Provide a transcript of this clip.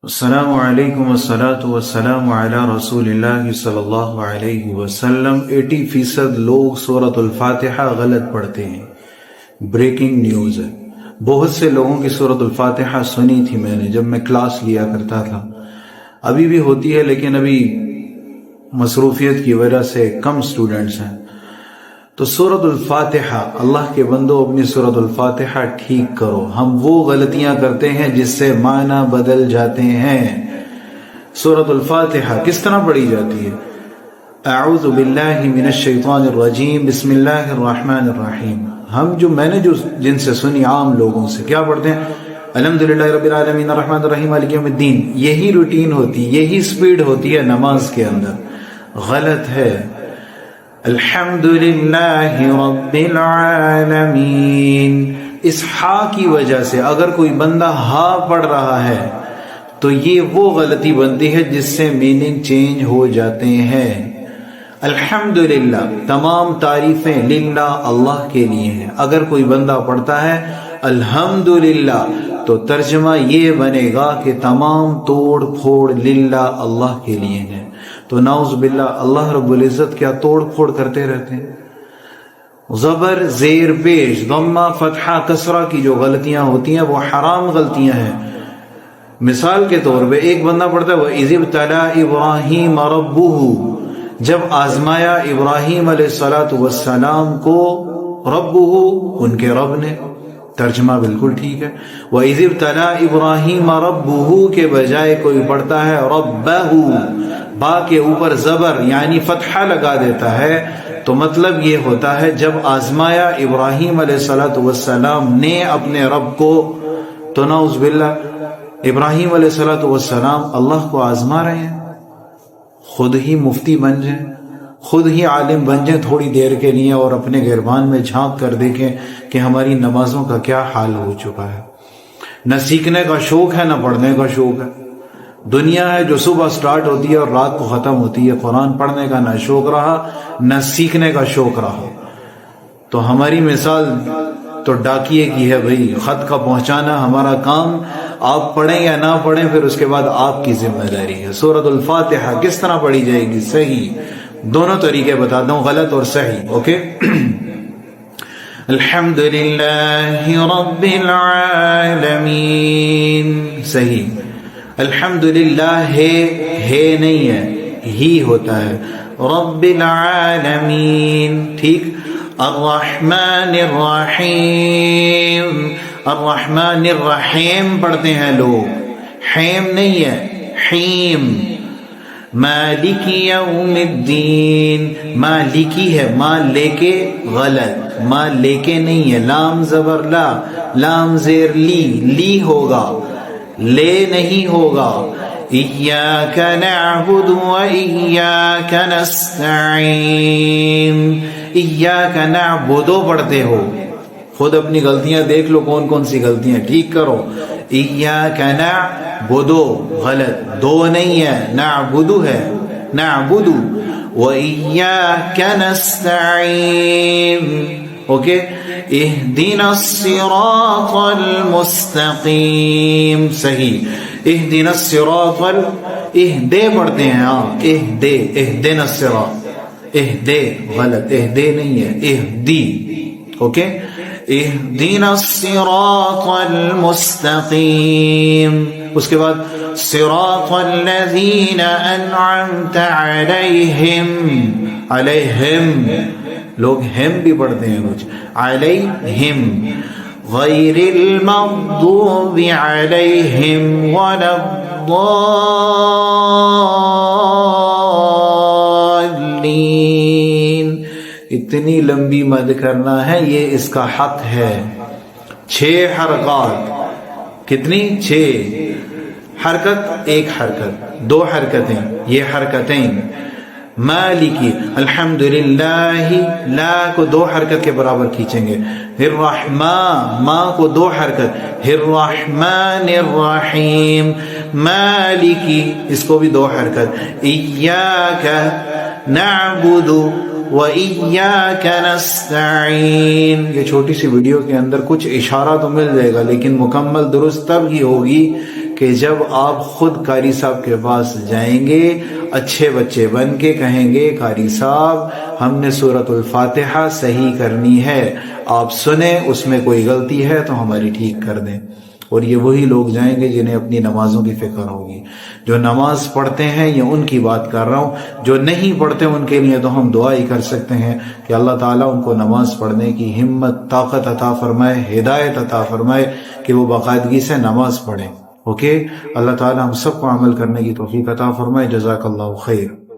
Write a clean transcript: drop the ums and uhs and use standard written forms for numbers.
السلام علیکم والصلاة والسلام علی رسول اللہ صلی اللہ علیہ وسلم۔ 80% لوگ سورۃ الفاتحہ غلط پڑھتے ہیں۔ بریکنگ نیوز ہے، بہت سے لوگوں کی سورۃ الفاتحہ سنی تھی میں نے جب میں کلاس لیا کرتا تھا، ابھی بھی ہوتی ہے لیکن ابھی مصروفیت کی وجہ سے کم سٹوڈنٹس ہیں۔ تو سورۃ الفاتحہ، اللہ کے بندو اپنی سورۃ الفاتحہ ٹھیک کرو۔ ہم وہ غلطیاں کرتے ہیں جس سے معنی بدل جاتے ہیں۔ سورۃ الفاتحہ کس طرح پڑھی جاتی ہے؟ اعوذ باللہ من الشیطان الرجیم، بسم اللہ الرحمن الرحیم۔ میں نے جن سے سنی عام لوگوں سے کیا پڑھتے ہیں؟ الحمدللہ رب العالمین الرحمن الرحیم مالک یوم الدین۔ یہی روٹین ہوتی، یہی سپیڈ ہوتی ہے نماز کے اندر، غلط ہے۔ الحمدللہ رب العالمین، اس ہا کی وجہ سے اگر کوئی بندہ ہا پڑھ رہا ہے تو یہ وہ غلطی بنتی ہے جس سے میننگ چینج ہو جاتے ہیں۔ الحمدللہ، تمام تعریفیں للہ، اللہ کے لیے ہیں۔ اگر کوئی بندہ پڑھتا ہے الحمدللہ تو ترجمہ یہ بنے گا کہ تمام توڑ پھوڑ للہ، اللہ کے لیے ہیں۔ تو نعوذ باللہ، اللہ رب العزت کیا توڑ پھوڑ کرتے رہتے ہیں۔ زبر زیر پیش ضمہ فتحہ کسرہ کی جو غلطیاں ہوتی ہیں وہ حرام غلطیاں ہیں۔ مثال کے طور پہ ایک بندہ پڑھتا ہے وَإِذِ ابْتَلَىٰ إِبْرَاهِيمَ رَبُّهُ، جب آزمایا ابراہیم علیہ السلام کو ربہ، ان کے رب نے۔ ترجمہ بالکل ٹھیک ہے۔ وَإِذِ ابْتَلَىٰ إِبْرَاهِيمَ رَبُّهُ کے بجائے کوئی پڑھتا ہے رَبَّهُ، با کے اوپر زبر یعنی فتحہ لگا دیتا ہے، تو مطلب یہ ہوتا ہے جب آزمایا ابراہیم علیہ السلام نے اپنے رب کو، تو نعوذ باللہ ابراہیم علیہ السلام اللہ کو آزما رہے ہیں۔ خود ہی مفتی بن جائیں، خود ہی عالم بن جائیں تھوڑی دیر کے لیے، اور اپنے گربان میں جھانک کر دیکھیں کہ ہماری نمازوں کا کیا حال ہو چکا ہے۔ نہ سیکھنے کا شوق ہے، نہ پڑھنے کا شوق ہے۔ دنیا ہے جو صبح سٹارٹ ہوتی ہے اور رات کو ختم ہوتی ہے، قرآن پڑھنے کا نہ شوق رہا نہ سیکھنے کا شوق رہا۔ تو ہماری مثال تو ڈاکیے کی ہے بھائی، خط کا پہنچانا ہمارا کام، آپ پڑھیں یا نہ پڑھیں پھر اس کے بعد آپ کی ذمہ داری ہے۔ سورۃ الفاتحہ کس طرح پڑھی جائے گی؟ صحیح، دونوں طریقے بتاتا ہوں، غلط اور صحیح، اوکے؟ الحمدللہ رب العالمین، صحیح۔ الحمدللہ ہے نہیں ہے، ہی ہوتا ہے۔ رب العالمین، ٹھیک۔ الرحمن الرحیم، الرحمن الرحیم پڑھتے ہیں لوگ، حیم نہیں ہے، حیم۔ مالک یوم الدین، مالکی ہے، ماں لے کے، غلط، ماں لے کے نہیں ہے، لام زبر لا، لام زیر لی، لی ہوگا، لے نہیں ہوگا۔ ایاک نعبد و ایاک نستعین، ایاک نعبد پڑھتے ہو، خود اپنی غلطیاں دیکھ لو کون کون سی غلطیاں ٹھیک کرو۔ ایاک نعبد غلط، دو نہیں ہے، نعبد ہے، نعبد و ایاک نستعین، اوکے۔ اہدنا الصراط المستقیم، صحیح۔ اہدنا الصراط اہدے پڑھتے ہیں، ہاں اہدے، اہدنا الصراط، اہدے غلط، اہدے نہیں ہے، اہدی، اوکے۔ اہدنا الصراط المستقیم، اس کے بعد صراط الذین انعمت علیہم، علیہم لوگ ہم بھی پڑھتے ہیں کچھ، علیہم، غیر المغضوب علیہم ولا الضالین۔ اتنی لمبی مد کرنا ہے، یہ اس کا حق ہے۔ 6 حرکات، کتنی؟ 6 حرکت، ایک حرکت، 2 حرکتیں، یہ حرکتیں۔ مالکی، الحمدللہ، لا کو 2 حرکت کے برابر کھینچیں گے۔ الرحمن، ما کو 2 حرکت، الرحمن الرحیم۔ مالکی، اس کو بھی 2 حرکت۔ ایاک نعبد و ایاک نستعین۔ یہ چھوٹی سی ویڈیو کے اندر کچھ اشارہ تو مل جائے گا لیکن مکمل درست تب ہی ہوگی کہ جب آپ خود قاری صاحب کے پاس جائیں گے اچھے بچے بن کے کہیں گے قاری صاحب ہم نے سورۃ الفاتحہ صحیح کرنی ہے، آپ سنیں اس میں کوئی غلطی ہے تو ہماری ٹھیک کر دیں۔ اور یہ وہی لوگ جائیں گے جنہیں اپنی نمازوں کی فکر ہوگی۔ جو نماز پڑھتے ہیں یہ ان کی بات کر رہا ہوں، جو نہیں پڑھتے ان کے لیے تو ہم دعا ہی کر سکتے ہیں کہ اللہ تعالیٰ ان کو نماز پڑھنے کی ہمت، طاقت عطا فرمائے، ہدایت عطا فرمائے کہ وہ باقاعدگی سے نماز پڑھیں۔ اوکے، اللہ تعالیٰ ہم سب کو عمل کرنے کی توفیق عطا فرمائے۔ جزاک اللہ خیر۔